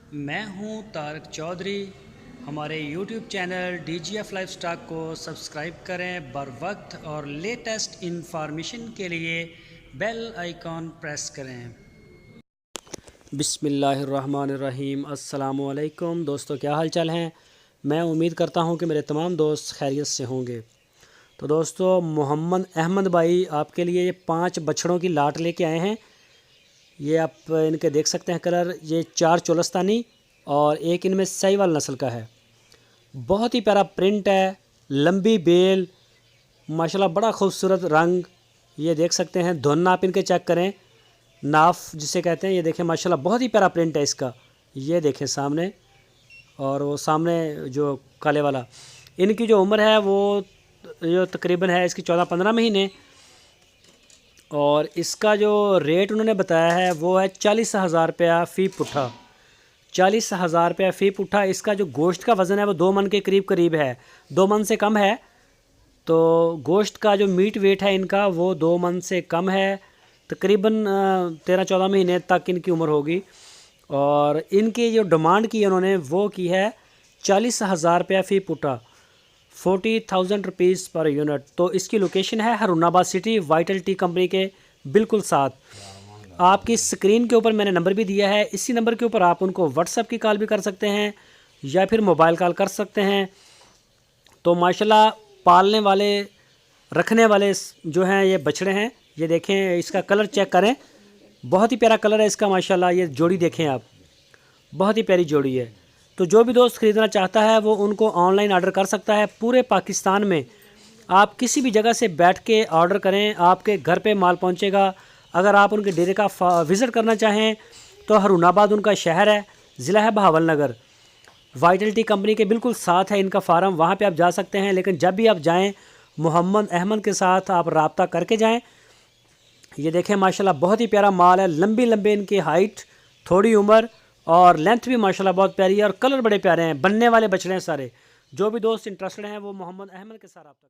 मैं हूं तारक चौधरी। हमारे YouTube चैनल DGF लाइफस्टॉक को सब्सक्राइब करें बर वक्त और लेटेस्ट इंफॉर्मेशन के लिए बेल आइकॉन प्रेस करें। बिस्मिल्लाहिर्रहमानिर्रहीम। अस्सलामु अलैकुम दोस्तों, क्या हाल चाल हैं। मैं उम्मीद करता हूं कि मेरे तमाम दोस्त खैरियत से होंगे। तो दोस्तों, मोहम्मद अहमद भाई आपके लिए ये 5 बछड़ों की लाट लेके आए हैं। ये आप इनके देख सकते हैं कलर, ये 4 चोलस्तानी और एक इनमें साहिवाल नस्ल का है। बहुत ही प्यारा प्रिंट है, लंबी बेल, माशाल्लाह बड़ा खूबसूरत रंग। ये देख सकते हैं, धुन आप इनके चेक करें, नाफ जिसे कहते हैं। ये देखें माशाल्लाह बहुत ही प्यारा प्रिंट है इसका। ये देखें सामने, और वो सामने जो काले वाला, इनकी जो उम्र है वो जो तकरीबन है इसकी 14-15 महीने। और इसका जो रेट उन्होंने बताया है वो है 40,000 रुपया फ़ी पुट्ठा। 40,000 रुपया फ़ी पुट्ठा। इसका जो गोश्त का वज़न है वो 2 मन के करीब करीब है, 2 मन से कम है। तो गोश्त का जो मीट वेट है इनका वो 2 मन से कम है। तकरीबन 13-14 महीने तक इनकी उम्र होगी। और इनकी जो डिमांड की है उन्होंने वो की है 40,000 रुपया फ़ी पुट्ठा, 40,000 रुपीज़ पर यूनिट। तो इसकी लोकेशन है Harunabad city, vital T company के बिल्कुल साथ। आपकी स्क्रीन के ऊपर मैंने नंबर भी दिया है, इसी नंबर के ऊपर आप उनको व्हाट्सएप की कॉल भी कर सकते हैं या फिर मोबाइल कॉल कर सकते हैं। तो माशाल्लाह पालने वाले, रखने वाले जो हैं ये बछड़े हैं। ये देखें, इसका कलर चेक करें, बहुत ही प्यारा कलर है इसका माशाल्लाह। ये जोड़ी देखें आप, बहुत ही प्यारी जोड़ी है। तो जो भी दोस्त ख़रीदना चाहता है वो उनको ऑनलाइन ऑर्डर कर सकता है। पूरे पाकिस्तान में आप किसी भी जगह से बैठ के ऑर्डर करें, आपके घर पे माल पहुंचेगा। अगर आप उनके डेरे का विज़िट करना चाहें तो हरूनाबाद उनका शहर है, ज़िला है बहावलनगर। वाइटल टी कंपनी के बिल्कुल साथ है इनका फार्म, वहाँ पे आप जा सकते हैं। लेकिन जब भी आप जाएँ, मोहम्मद अहमद के साथ आप रब्ता करके जाएँ। ये देखें माशाल्लाह बहुत ही प्यारा माल है, लंबी लंबी इनकी हाइट, थोड़ी उम्र और लेंथ भी माशाल्लाह बहुत प्यारी है। और कलर बड़े प्यारे हैं, बनने वाले बछड़े हैं सारे। जो भी दोस्त इंटरेस्टेड हैं वो मोहम्मद अहमद के साथ रब्ता